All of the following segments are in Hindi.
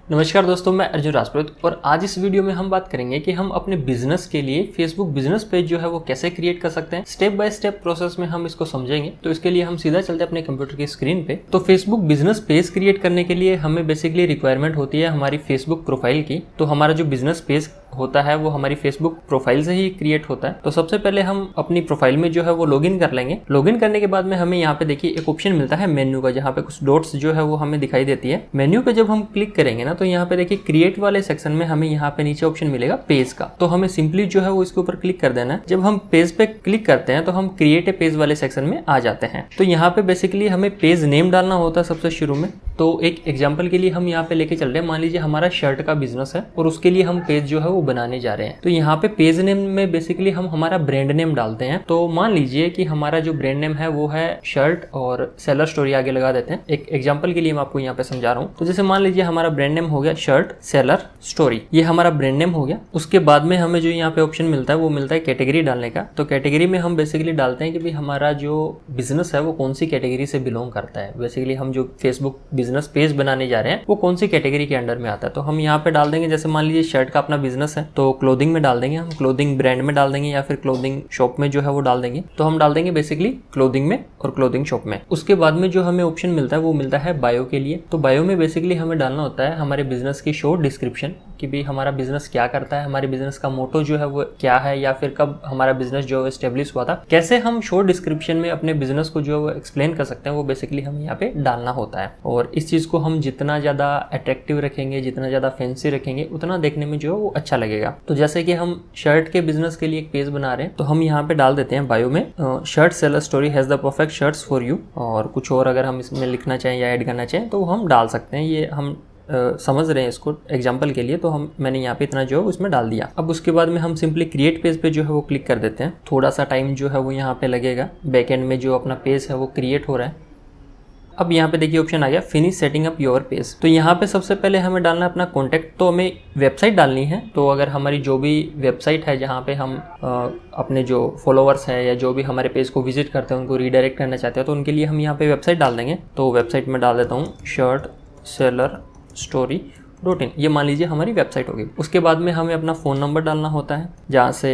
नमस्कार दोस्तों, मैं अर्जुन राजपूत और आज इस वीडियो में हम बात करेंगे कि हम अपने बिजनेस के लिए फेसबुक बिजनेस पेज जो है वो कैसे क्रिएट कर सकते हैं। स्टेप बाय स्टेप प्रोसेस में हम इसको समझेंगे। तो इसके लिए हम सीधा चलते हैं अपने कंप्यूटर की स्क्रीन पे। तो फेसबुक बिजनेस पेज क्रिएट करने के लिए हमें बेसिकली रिक्वायरमेंट होती है हमारी फेसबुक प्रोफाइल की। तो हमारा जो बिजनेस पेज होता है वो हमारी फेसबुक प्रोफाइल से ही क्रिएट होता है। तो सबसे पहले हम अपनी प्रोफाइल में जो है वो लॉगिन कर लेंगे। लॉगिन करने के बाद में हमें यहाँ पे देखिए एक ऑप्शन मिलता है मेन्यू का, जहाँ पे कुछ डॉट्स जो है वो हमें दिखाई देती है। मेन्यू पे जब हम क्लिक करेंगे ना, तो यहाँ पे देखिए क्रिएट वाले सेक्शन में हमें यहाँ पे नीचे ऑप्शन मिलेगा पेज का। तो हमें सिंपली जो है वो इसके ऊपर क्लिक कर देना है। जब हम पेज पे क्लिक करते हैं तो हम क्रिएट ए पेज वाले सेक्शन में आ जाते हैं। तो यहाँ पे बेसिकली हमें पेज नेम डालना होता है सबसे शुरू में। तो एक एग्जांपल के लिए हम यहाँ पे लेके चल रहे हैं, मान लीजिए हमारा शर्ट का बिजनेस है और उसके लिए हम पेज जो है वो बनाने जा रहे हैं। तो यहाँ पे पेज नेम में बेसिकली हम हमारा ब्रांड नेम डालते हैं। तो मान लीजिए कि हमारा जो ब्रांड नेम है वो है शर्ट और सेलर स्टोरी आगे लगा देते हैं। एक एग्जांपल के लिए मैं आपको यहाँ पे समझा रहा हूँ। तो जैसे मान लीजिए हमारा ब्रांड नेम हो गया शर्ट सेलर स्टोरी, ये हमारा ब्रांड नेम हो गया। उसके बाद में हमें जो यहाँ पे ऑप्शन मिलता है वो मिलता है कैटेगरी डालने का। तो कैटेगरी में हम बेसिकली डालते हैं कि भाई हमारा जो बिजनेस है वो कौन सी कैटेगरी से बिलोंग करता है। बेसिकली हम जो फेसबुक बिजनेस पेज बनाने जा रहे हैं वो कौन सी कैटेगरी के अंडर में आता है। तो हम यहाँ पे डाल देंगे, जैसे मान लीजिए शर्ट का अपना बिजनेस है तो क्लोथिंग में डाल देंगे, हम क्लोथिंग ब्रांड में डाल देंगे या फिर क्लोथिंग शॉप में जो है वो डाल देंगे। तो हम डाल देंगे बेसिकली क्लोथिंग में और क्लोथिंग शॉप में। उसके बाद में जो हमें ऑप्शन मिलता है वो मिलता है बायो के लिए। तो बायो में बेसिकली हमें डालना होता है हमारे बिजनेस की शॉर्ट डिस्क्रिप्शन कि भाई हमारा बिजनेस क्या करता है, हमारे बिजनेस का मोटो जो है वो क्या है, या फिर कब हमारा बिजनेस जो है एस्टेब्लिश हुआ था। कैसे हम शॉर्ट डिस्क्रिप्शन में अपने बिजनेस को जो है वो एक्सप्लेन कर सकते हैं, वो बेसिकली हमें यहाँ पे डालना होता है। और इस चीज को हम जितना ज्यादा अट्रैक्टिव रखेंगे, जितना ज्यादा फैंसी रखेंगे, उतना देखने में जो है वो अच्छा लगेगा। तो जैसे कि हम शर्ट के बिजनेस के लिए एक पेज बना रहे हैं तो हम यहाँ पे डाल देते हैं बायो में shirt seller story has the perfect shirts for you. और कुछ और अगर हम इसमें लिखना चाहें या ऐड करना चाहें तो हम डाल सकते हैं। ये हम समझ रहे हैं इसको एग्जाम्पल के लिए, तो मैंने यहाँ पे इतना जो है उसमें डाल दिया। अब उसके बाद में हम सिंपली क्रिएट पेज पे जो है वो क्लिक कर देते हैं। थोड़ा सा टाइम जो है वो यहाँ पे लगेगा, बैकएंड में जो अपना पेज है वो क्रिएट हो रहा है। अब यहाँ पे देखिए ऑप्शन आ गया finish setting up your page. तो यहाँ पे सबसे पहले हमें डालना है अपना कॉन्टैक्ट। तो हमें वेबसाइट डालनी है। तो अगर हमारी जो भी वेबसाइट है जहाँ पे हम अपने जो फॉलोअर्स हैं या जो भी हमारे पेज को विजिट करते हैं उनको रीडायरेक्ट करना चाहते हैं, तो उनके लिए हम यहाँ पे वेबसाइट डाल देंगे। तो वेबसाइट में डाल देता हूँ शर्ट सेलर story.in। ये मान लीजिए हमारी वेबसाइट होगी। उसके बाद में हमें अपना फ़ोन नंबर डालना होता है जहाँ से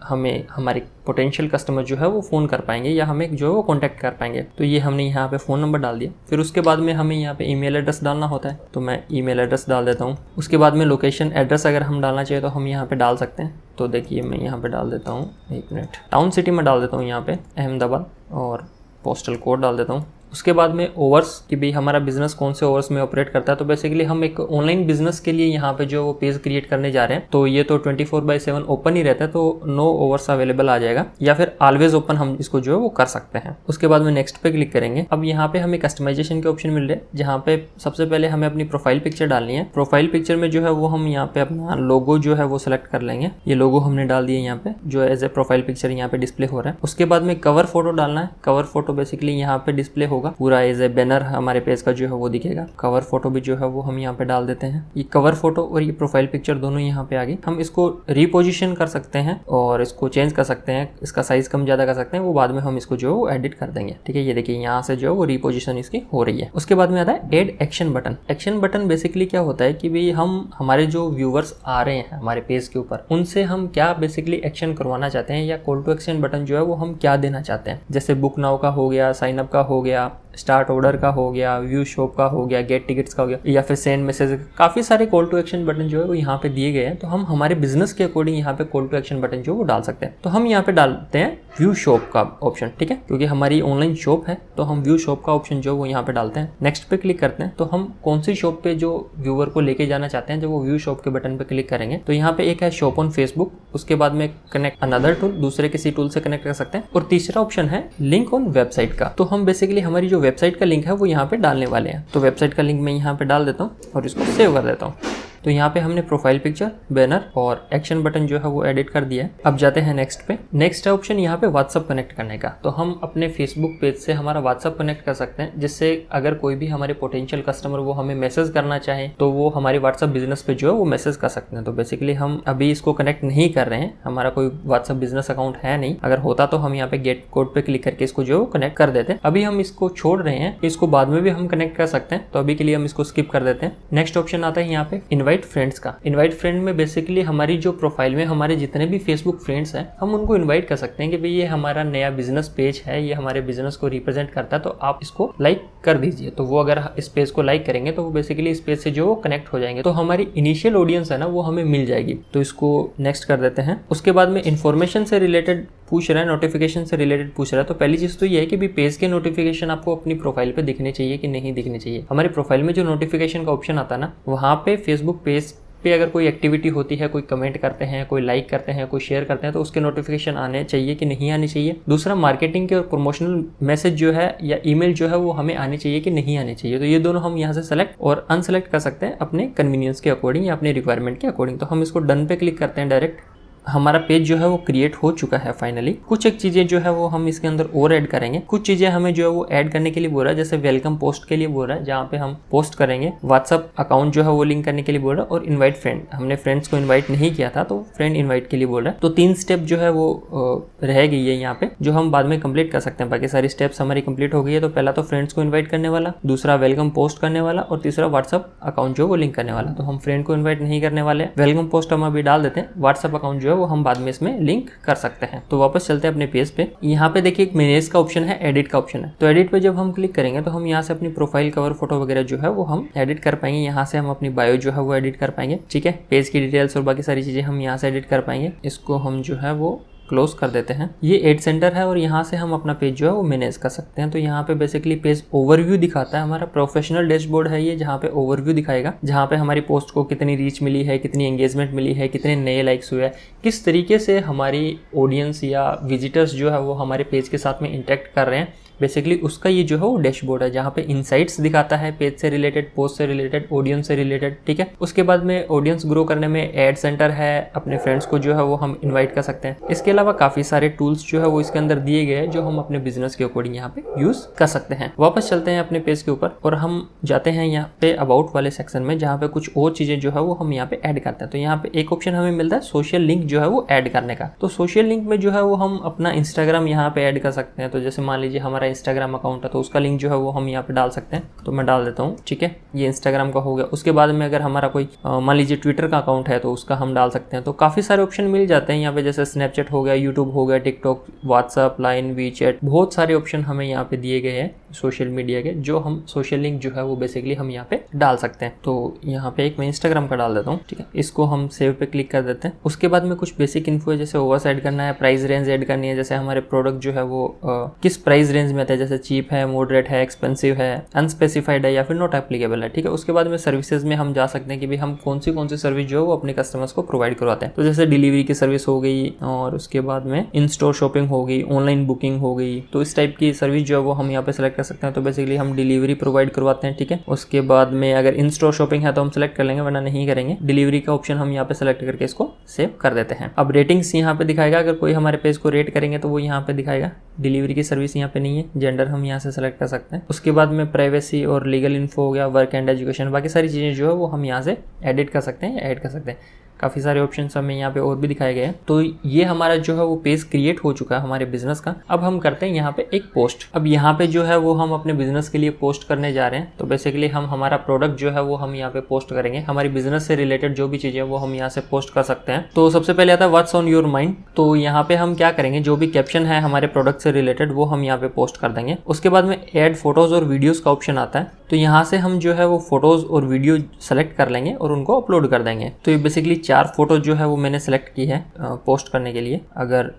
हमें हमारे पोटेंशियल कस्टमर जो है वो फ़ोन कर पाएंगे या हमें जो है वो कांटेक्ट कर पाएंगे। तो ये हमने यहाँ पे फ़ोन नंबर डाल दिया। फिर उसके बाद में हमें यहाँ पे ईमेल एड्रेस डालना होता है। तो मैं ईमेल एड्रेस डाल देता हूँ। उसके बाद में लोकेशन एड्रेस अगर हम डालना चाहिए तो हम यहाँ पे डाल सकते हैं। तो देखिए मैं यहाँ पे डाल देता हूँ, एक मिनट, टाउन सिटी में डाल देता हूँ यहाँ पे अहमदाबाद, और पोस्टल कोड डाल देता हूँ। उसके बाद में ओवर्स कि भाई हमारा बिजनेस कौन से ओवर्स में ऑपरेट करता है। तो बेसिकली हम एक ऑनलाइन बिजनेस के लिए यहाँ पे जो वो पेज क्रिएट करने जा रहे हैं। तो ये तो 24/7 ओपन ही रहता है, तो नो ओवर्स अवेलेबल आ जाएगा, या फिर ऑलवेज ओपन हम इसको जो है वो कर सकते हैं। उसके बाद में नेक्स्ट पे क्लिक करेंगे। अब यहाँ पे हमें कस्टमाइजेशन के ऑप्शन मिल रहे हैं, जहाँ पे सबसे पहले हमें अपनी प्रोफाइल पिक्चर डालनी है। प्रोफाइल पिक्चर में जो है वो हम यहाँ पे अपना लोगो जो है वो सिलेक्ट कर लेंगे। ये लोगो हमने डाल दिया यहाँ पे, जो एज ए प्रोफाइल पिक्चर यहाँ पे डिस्प्ले हो रहा है। उसके बाद में कवर फोटो डालना है। कवर फोटो बेसिकली यहाँ पे डिस्प्ले होगा पूरा एज ए बैनर हमारे पेज का जो है वो दिखेगा। कवर फोटो भी जो है वो हम यहाँ पे डाल देते हैं। ये कवर फोटो और ये प्रोफाइल पिक्चर दोनों यहाँ पे आ गई। हम इसको रीपोजिशन कर सकते हैं और इसको चेंज कर सकते हैं, इसका साइज कम ज्यादा कर सकते हैं, वो बाद में हम इसको जो है वो एडिट कर देंगे। ठीक है, ये देखिए यहाँ से जो है वो रीपोजिशन इसकी हो रही है। उसके बाद में आता है add action button. Action button basically क्या होता है कि भाई हम हमारे जो व्यूवर्स आ रहे हैं हमारे पेज के ऊपर, उनसे हम क्या बेसिकली एक्शन करवाना चाहते हैं, या कॉल टू एक्शन बटन जो है वो हम क्या देना चाहते हैं। जैसे बुक नाउ का हो गया, साइन अप का हो गया, स्टार्ट ऑर्डर का हो गया, व्यू शॉप का हो गया, गेट टिकट्स का हो गया, या फिर सेंड मैसेज। काफी सारे कॉल टू एक्शन बटन जो है वो यहाँ पे दिए गए हैं। तो हम हमारे बिजनेस के अकॉर्डिंग यहाँ पे कॉल टू एक्शन बटन जो वो डाल सकते हैं। तो हम यहाँ पे डालते हैं व्यू शॉप का ऑप्शन। ठीक है, क्योंकि हमारी ऑनलाइन शॉप है तो हम व्यू शॉप का ऑप्शन जो वो यहाँ पे डालते हैं। नेक्स्ट पे क्लिक करते हैं। तो हम कौन सी शॉप पे जो व्यूअर को लेके जाना चाहते हैं, जब वो व्यू शॉप के बटन पे क्लिक करेंगे तो यहाँ पे एक है शॉप ऑन फेसबुक। उसके बाद में कनेक्ट अनदर टूल, दूसरे किसी टूल से कनेक्ट कर सकते हैं। और तीसरा ऑप्शन है लिंक ऑन वेबसाइट का। तो हम बेसिकली हमारी जो वेबसाइट का लिंक है वो यहाँ पे डालने वाले हैं। तो वेबसाइट का लिंक मैं यहाँ पे डाल देता हूँ और इसको सेव कर देता हूँ। तो यहाँ पे हमने प्रोफाइल पिक्चर, बैनर और एक्शन बटन जो है वो एडिट कर दिया है। अब जाते हैं नेक्स्ट पे। नेक्स्ट है ऑप्शन यहाँ पे व्हाट्सअप कनेक्ट करने का। तो हम अपने फेसबुक पेज से हमारा व्हाट्सअप कनेक्ट कर सकते हैं, जिससे अगर कोई भी हमारे पोटेंशियल कस्टमर वो हमें मैसेज करना चाहे तो वो हमारे व्हाट्सअप बिजनेस पे जो है वो मैसेज कर सकते हैं। तो बेसिकली हम अभी इसको कनेक्ट नहीं कर रहे हैं, हमारा कोई व्हाट्सअप बिजनेस अकाउंट है नहीं। अगर होता तो हम यहाँ पे गेट कोड पे क्लिक करके इसको जो कनेक्ट कर देते हैं। अभी हम इसको छोड़ रहे हैं, इसको बाद में भी हम कनेक्ट कर सकते हैं, तो अभी के लिए हम इसको स्किप कर देते हैं। नेक्स्ट ऑप्शन आता है यहाँ पे इनवाइट फ्रेंड्स का। इनवाइट फ्रेंड में बेसिकली हमारी जो प्रोफाइल में हमारे जितने भी फेसबुक फ्रेंड्स हैं हम उनको इन्वाइट कर सकते हैं कि भाई ये हमारा नया बिजनेस पेज है, ये हमारे बिजनेस को रिप्रेजेंट करता है, तो आप इसको लाइक कर दीजिए। तो वो अगर इस पेज को लाइक करेंगे तो वो बेसिकली इस पेज से जो कनेक्ट हो जाएंगे, तो हमारी इनिशियल ऑडियंस है ना वो हमें मिल जाएगी। तो इसको नेक्स्ट कर देते हैं। उसके बाद में इन्फॉर्मेशन से रिलेटेड पूछ रहा है, नोटिफिकेशन से रिलेटेड पूछ रहा है। तो पहली चीज तो ये है कि भी पेज के नोटिफिकेशन आपको अपनी प्रोफाइल पे दिखने चाहिए कि नहीं दिखने चाहिए। हमारे प्रोफाइल में जो नोटिफिकेशन का ऑप्शन आता है ना, वहाँ पे फेसबुक पेज पे अगर कोई एक्टिविटी होती है, कोई कमेंट करते हैं, कोई लाइक करते हैं, कोई शेयर करते हैं, तो उसके नोटिफिकेशन आने चाहिए कि नहीं आने चाहिए। दूसरा, मार्केटिंग के और प्रमोशनल मैसेज जो है या ईमेल जो है वो हमें आने चाहिए कि नहीं आने चाहिए। तो ये दोनों हम यहाँ से सेलेक्ट और अनसेलेक्ट कर सकते हैं अपने कन्वीनियंस के अकॉर्डिंग या अपने रिक्वायरमेंट के अकॉर्डिंग। तो हम इसको डन पे क्लिक करते हैं डायरेक्ट। हमारा पेज जो है वो क्रिएट हो चुका है फाइनली। कुछ एक चीजें जो है वो हम इसके अंदर और ऐड करेंगे। कुछ चीजें हमें जो है वो ऐड करने के लिए बोल रहा है, जैसे वेलकम पोस्ट के लिए बोल रहा है जहाँ पे हम पोस्ट करेंगे, व्हाट्सअप अकाउंट जो है वो लिंक करने के लिए बोल रहा है, और इनवाइट फ्रेंड। हमने फ्रेंड्स को इन्वाइट नहीं किया था तो फ्रेंड इन्वाइट के लिए बोल रहा है। तो 3 स्टेप जो है वो रह गई है यहाँ पे, जो हम बाद में कंप्लीट कर सकते हैं। बाकी सारी स्टेप्स हमारी कंप्लीट हो गई है। तो पहला तो फ्रेंड्स को इन्वाइट करने वाला, दूसरा वेलकम पोस्ट करने वाला, और तीसरा व्हाट्सअप अकाउंट जो वो लिंक करने वाला। तो हम फ्रेंड को इन्वाइट नहीं करने वाले। वेलकम पोस्ट हम अभी डाल देते हैं, व्हाट्सअप अकाउंट जो है वो हम बाद में इसमें लिंक कर सकते हैं। तो वापस चलते हैं अपने पेज पे। यहाँ पे देखिए एक मैनेज का ऑप्शन है, एडिट का ऑप्शन है। तो एडिट पे जब हम क्लिक करेंगे तो हम यहाँ से अपनी प्रोफाइल कवर फोटो वगैरह जो है वो हम एडिट कर पाएंगे। यहाँ से हम अपनी बायो जो है वो एडिट कर पाएंगे। ठीक है, पेज की डिटेल्स और बाकी सारी चीजें हम यहाँ से एडिट कर पाएंगे। इसको हम जो है वो क्लोज कर देते हैं। ये एड सेंटर है और यहाँ से हम अपना पेज जो है वो मैनेज कर सकते हैं। तो यहाँ पे बेसिकली पेज ओवरव्यू दिखाता है। हमारा प्रोफेशनल डैशबोर्ड है ये, जहाँ पे ओवरव्यू दिखाएगा, जहाँ पे हमारी पोस्ट को कितनी रीच मिली है, कितनी एंगेजमेंट मिली है, कितने नए लाइक्स हुए हैं, किस तरीके से हमारी ऑडियंस या विजिटर्स जो है वो हमारे पेज के साथ में इंटरेक्ट कर रहे हैं। बेसिकली उसका ये जो है वो डैशबोर्ड है, जहाँ पे इनसाइट्स दिखाता है पेज से रिलेटेड, पोस्ट से रिलेटेड, ऑडियंस से रिलेटेड। ठीक है, उसके बाद में ऑडियंस ग्रो करने में एड सेंटर है, अपने फ्रेंड्स को जो है वो हम इनवाइट कर सकते हैं। इसके अलावा काफी सारे टूल्स जो है वो इसके अंदर दिए गए हैं, जो हम अपने बिजनेस के अकॉर्डिंग यहाँ पे यूज कर सकते हैं। वापस चलते हैं अपने पेज के ऊपर और हम जाते हैं यहाँ पे अबाउट वाले सेक्शन में, जहाँ पे कुछ और चीजें जो है वो हम यहाँ पे ऐड करते हैं। तो यहाँ पे एक ऑप्शन हमें मिलता है सोशल लिंक जो है वो ऐड करने का। तो सोशल लिंक में जो है वो हम अपना इंस्टाग्राम यहाँ पे ऐड कर सकते हैं। तो जैसे मान लीजिए हमारा इंस्टाग्राम अकाउंट है, तो उसका लिंक जो है वो हम यहाँ पे डाल सकते हैं। तो मैं डाल देता हूँ। ठीक है, ये इंस्टाग्राम का हो गया। उसके बाद में अगर हमारा कोई मान लीजिए ट्विटर का अकाउंट है तो उसका हम डाल सकते हैं। तो काफी सारे ऑप्शन मिल जाते हैं यहाँ पे, जैसे स्नैपचैट हो गया, यूट्यूब हो गया, टिकटॉक, व्हाट्सएप, लाइन, वीचैट, बहुत सारे ऑप्शन हमें यहाँ पे दिए गए हैं सोशल मीडिया के, जो हम सोशल लिंक जो है वो बेसिकली हम यहाँ पे डाल सकते हैं। तो यहाँ पे एक मैं इंस्टाग्राम का डाल देता हूँ। ठीक है, इसको हम सेव पे क्लिक कर देते हैं। उसके बाद में कुछ बेसिक इन्फो है, जैसे ओवर्स ऐड करना है, प्राइस रेंज ऐड करनी है, जैसे हमारे प्रोडक्ट जो है वो किस प्राइस रेंज में आता है, जैसे चीप है, मॉडरेट है, एक्सपेंसिव है, अनस्पेसिफाइड है या फिर नॉट एप्लीकेबल है। ठीक है, उसके बाद में सर्विसेज में हम जा सकते हैं कि भाई हम कौन सी सर्विस जो है वो अपने कस्टमर्स को प्रोवाइड करवाते हैं। तो जैसे डिलीवरी की सर्विस हो गई, और उसके बाद में इन स्टोर शॉपिंग हो गई, ऑनलाइन बुकिंग हो गई। तो इस टाइप की सर्विस जो है वो हम यहाँ पे सेलेक्ट कर सकते हैं। तो बेसिकली हम डिलीवरी प्रोवाइड करवाते हैं। ठीक है, उसके बाद में अगर इन स्टोर शॉपिंग है तो हम सेलेक्ट कर लेंगे, वरना नहीं करेंगे। डिलीवरी का ऑप्शन हम यहाँ पे सेलेक्ट करके इसको सेव कर देते हैं। अब रेटिंग्स यहाँ पे दिखाएगा, अगर कोई हमारे पेज को रेट करेंगे तो वो यहाँ पे दिखाएगा। डिलीवरी की सर्विस यहाँ पे नहीं है, जेंडर हम यहाँ से सेलेक्ट कर सकते हैं। उसके बाद में प्राइवेसी और लीगल इन्फो हो गया, वर्क एंड एजुकेशन, बाकी सारी चीजें जो है वो हम यहाँ से एडिट कर सकते हैं, ऐड कर सकते हैं। काफ़ी सारे ऑप्शंस हमें यहाँ पे और भी दिखाए गए हैं। तो ये हमारा जो है वो पेज क्रिएट हो चुका है हमारे बिजनेस का। अब हम करते हैं यहाँ पे एक पोस्ट। अब यहाँ पे जो है वो हम अपने बिजनेस के लिए पोस्ट करने जा रहे हैं। तो बेसिकली हम हमारा प्रोडक्ट जो है वो हम यहाँ पे पोस्ट करेंगे। हमारी बिजनेस से रिलेटेड जो भी चीजें वो हम यहाँ से पोस्ट कर सकते हैं। तो सबसे पहले आता है व्हाट्स ऑन योर माइंड। तो यहाँ पे हम क्या करेंगे, जो भी कैप्शन है हमारे प्रोडक्ट से रिलेटेड वो हम यहाँ पे पोस्ट कर देंगे। उसके बाद में ऐड फोटोज और वीडियोज का ऑप्शन आता है। तो यहाँ से हम जो है वो फोटोज और वीडियो सेलेक्ट कर लेंगे और उनको अपलोड कर देंगे। तो ये बेसिकली 4 फोटो जो है वो मैंने सेलेक्ट की है पोस्ट करने के लिए। अगर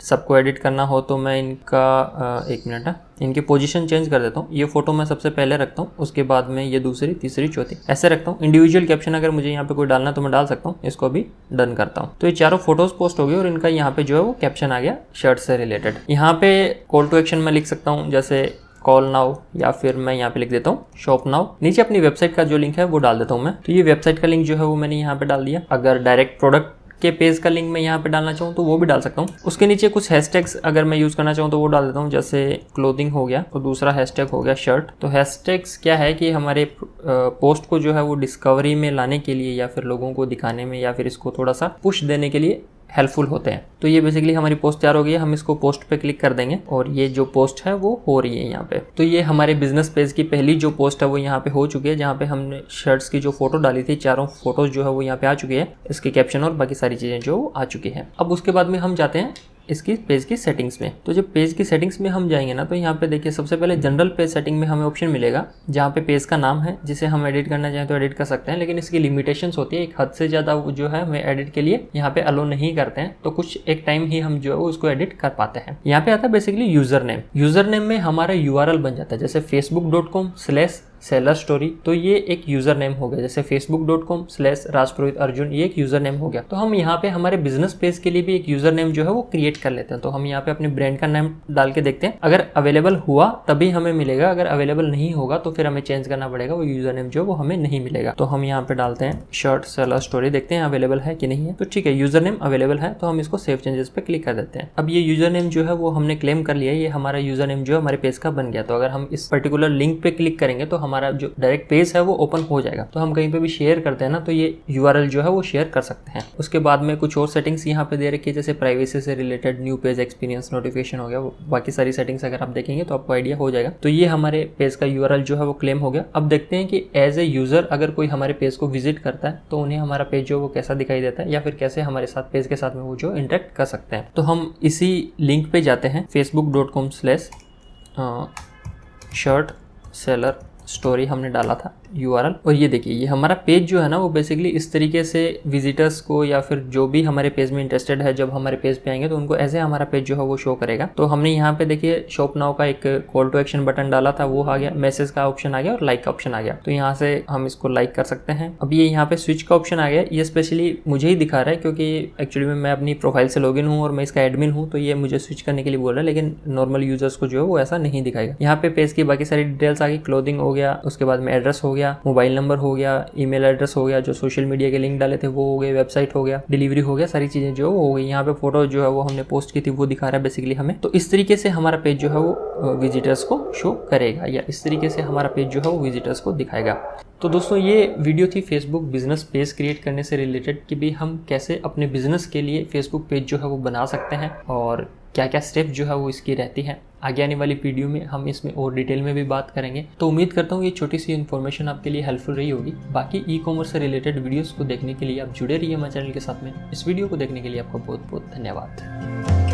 सबको एडिट करना हो तो मैं इनका एक मिनट है, इनकी पोजीशन चेंज कर देता हूँ। ये फोटो मैं सबसे पहले रखता हूँ, उसके बाद में ये दूसरी, तीसरी, चौथी ऐसे रखता हूँ। इंडिविजुअल कैप्शन अगर मुझे यहाँ पे कोई डालना तो मैं डाल सकता हूँ। इसको भी डन करता हूँ। तो ये 4 फोटोज पोस्ट हो गई और इनका यहाँ पे जो है वो कैप्शन आ गया शर्ट से रिलेटेड। यहाँ पे कॉल टू एक्शन में लिख सकता हूँ, जैसे कॉल नाउ, या फिर मैं यहाँ पे लिख देता हूँ शॉप नाउ। नीचे अपनी वेबसाइट का जो लिंक है वो डाल देता हूँ मैं। तो ये वेबसाइट का लिंक जो है वो मैंने यहाँ पे डाल दिया। अगर डायरेक्ट प्रोडक्ट के पेज का लिंक मैं यहाँ पे डालना चाहूँ तो वो भी डाल सकता हूँ। उसके नीचे कुछ हैशटैग्स अगर मैं यूज़ करना चाहूँ तो वो डाल देता हूँ, जैसे क्लोथिंग हो गया और दूसरा हैशटैग हो गया शर्ट। तो हैशटैग्स क्या है कि हमारे पोस्ट को जो है वो डिस्कवरी में लाने के लिए या फिर लोगों को दिखाने में या फिर इसको थोड़ा सा पुश देने के लिए हेल्पफुल होते हैं। तो ये बेसिकली हमारी पोस्ट तैयार हो गई है। हम इसको पोस्ट पे क्लिक कर देंगे और ये जो पोस्ट है वो हो रही है यहाँ पे। तो ये हमारे बिजनेस पेज की पहली जो पोस्ट है वो यहाँ पे हो चुकी है, जहाँ पे हमने शर्ट्स की जो फोटो डाली थी, चारों फोटोज जो है वो यहाँ पे आ चुकी है। इसके कैप्शन और बाकी सारी चीजें जो आ चुकी है। अब उसके बाद में हम जाते हैं इसकी पेज की सेटिंग्स में। तो जब पेज की सेटिंग्स में हम जाएंगे ना, तो यहाँ पे देखिए सबसे पहले जनरल पेज सेटिंग में हमें ऑप्शन मिलेगा जहाँ पे पेज का नाम है, जिसे हम एडिट करना चाहें तो एडिट कर सकते हैं, लेकिन इसकी लिमिटेशंस होती है। एक हद से ज़्यादा जो है हमें एडिट के लिए यहाँ पे अलो नहीं करते हैं। तो कुछ एक टाइम ही हम जो है उसको एडिट कर पाते हैं। यहाँ पे आता है basically user name. User name में हमारा URL बन जाता है, जैसे facebook.com/सेलर स्टोरी। तो ये एक यूजर नेम हो गया। जैसे facebook.com/राजपुरोहित अर्जुन, ये एक यूजर नेम हो गया। तो हम यहाँ पे हमारे बिजनेस पेज के लिए भी एक यूजर नेम जो है वो क्रिएट कर लेते हैं। तो हम यहाँ पे अपने ब्रांड का नाम डाल के देखते हैं। अगर अवेलेबल हुआ तभी हमें मिलेगा, अगर अवेलेबल नहीं होगा तो फिर हमें चेंज करना पड़ेगा, वो यूजर नेम जो है वो हमें नहीं मिलेगा। तो हम यहाँ पे डालते हैं शर्ट सेलर स्टोरी, देखते हैं अवेलेबल है कि नहीं है। तो ठीक है, यूजर नेम अवेलेबल है, तो हम इसको सेव चेंजेस पे क्लिक कर देते हैं। अब ये यूजर नेम जो है वो हमने क्लेम कर लिया है, ये हमारा यूजर नेम जो है हमारे पेज का बन गया। तो अगर हम इस पर्टिकुलर लिंक पे क्लिक करेंगे तो हमारा जो डायरेक्ट पेज है वो ओपन हो जाएगा। तो हम कहीं पे भी शेयर करते हैं ना, तो ये URL जो है वो शेयर कर सकते हैं। उसके बाद में कुछ और सेटिंग्स यहाँ पे दे रखी है, जैसे प्राइवेसी से related, new page experience, notification हो गया। बाकी सारी सेटिंग्स अगर आप देखेंगे तो आपको आइडिया हो जाएगा। तो ये हमारे पेज का URL जो है वो क्लेम हो गया। अब देखते हैं कि एज ए यूजर अगर कोई हमारे पेज को विजिट करता है तो उन्हें हमारा पेज जो वो कैसा दिखाई देता है, या फिर कैसे हमारे साथ पेज के साथ में वो जो इंटरेक्ट कर सकते हैं। तो हम इसी लिंक पे जाते हैं, facebook.com/शर्ट सेलर स्टोरी हमने डाला था URL। और ये देखिए ये हमारा पेज जो है ना वो बेसिकली इस तरीके से विजिटर्स को या फिर जो भी हमारे पेज में इंटरेस्टेड है, जब हमारे पेज पे आएंगे तो उनको ऐसे हमारा पेज जो है वो शो करेगा। तो हमने यहाँ पे देखिए शॉप नाउ का एक कॉल टू एक्शन बटन डाला था, वो आ गया, मैसेज का ऑप्शन आ गया और लाइक का ऑप्शन आ गया। तो यहाँ से हम इसको लाइक कर सकते हैं। अब ये यहाँ पे स्विच का ऑप्शन आ गया, ये स्पेशली मुझे ही दिखा रहा है क्योंकि एक्चुअली में मैं अपनी प्रोफाइल से लॉगिन हूँ और मैं इसका एडमिन हूँ, तो ये मुझे स्विच करने के लिए बोल रहा है, लेकिन नॉर्मल यूजर्स को जो है वो ऐसा नहीं दिखाएगा। यहाँ पे पेज की बाकी सारी डिटेल्स आ गई, क्लोथिंग हो गया, उसके बाद में एड्रेस हो गया, मोबाइल नंबर हो गया, ईमेल एड्रेस हो गया, जो सोशल मीडिया के लिंक डाले थे वो हो गए, वेबसाइट हो गया, डिलीवरी हो गया, सारी चीजें जो हो गई। यहाँ पे फोटो जो है वो हमने पोस्ट की थी वो दिखा रहा है बेसिकली हमें। तो इस तरीके से हमारा पेज जो है वो विजिटर्स को शो करेगा, या इस तरीके से हमारा पेज जो है वो विजिटर्स को दिखाएगा। तो दोस्तों ये वीडियो थी फेसबुक बिजनेस पेज क्रिएट करने से रिलेटेड, कि भी हम कैसे अपने बिजनेस के लिए फेसबुक पेज जो है वो बना सकते हैं और क्या क्या स्टेप जो है वो इसकी रहती है। आगे आने वाली वीडियो में हम इसमें और डिटेल में भी बात करेंगे। तो उम्मीद करता हूँ ये छोटी सी इन्फॉर्मेशन आपके लिए हेल्पफुल रही होगी। बाकी ई-कॉमर्स से रिलेटेड वीडियोस को देखने के लिए आप जुड़े रहिए हमारे चैनल के साथ में। इस वीडियो को देखने के लिए आपका बहुत बहुत धन्यवाद।